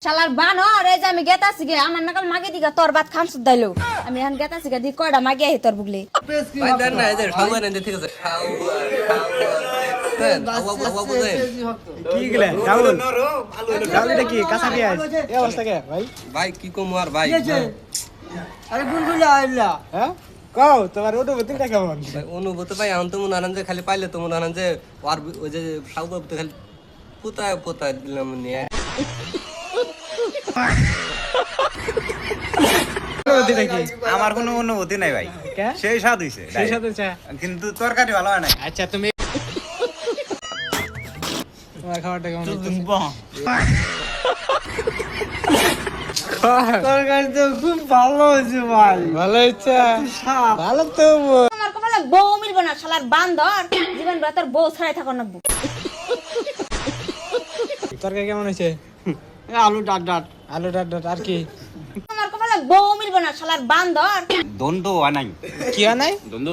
শালার বানর এই যে আমি গেতাছি গে আমার নাকাল মাগে দিগা তোর বাত খান সুদ দাইলো আমি এখন গেতাছি গে দি কয়টা মাগে আহি তোর বুগলি ভাই দেন না এই যে সাউয়ার এনে ঠিক আছে কি গেলে ডাউল ডাউল এটা কি কাঁচা পেঁয়াজ এই অবস্থা কে ভাই ভাই কি কম আর ভাই আরে গুলগুলি আইলা হ্যাঁ কও তোমার অনুভূতিটা কেমন ভাই অনুভূতি ভাই এখন তো মনে হয় যে খালি পাইলে তো মনে হয় যে আর ওই যে সাউয়া তো খালি পুতায় পুতায় দিলাম নিয়ে অনুভূতিটা কি আমার কোনো অনুভূতি নাই ভাই কে সেই স্বাদ হইছে সেই সাথে চা কিন্তু তরকারি ভালো হয় নাই আচ্ছা তুমি তোমার খাবারটা কেমন হচ্ছে তরকারি তো খুব ভালো হয়েছে ভাই ভালো হচ্ছে ভালো তো আমার কপালে বউ মিলবো না শালার বান্দর জীবন ভর তোর বউ ছড়াই থাকো না তরকারি কেমন হয়েছে আলু ডাট ডাট আলু ডাট ডাট আর কি আমার কপালে বউ মিলবো না শালার বান্দর দ্বন্দ্ব হয় নাই কি হয় নাই দ্বন্দ্ব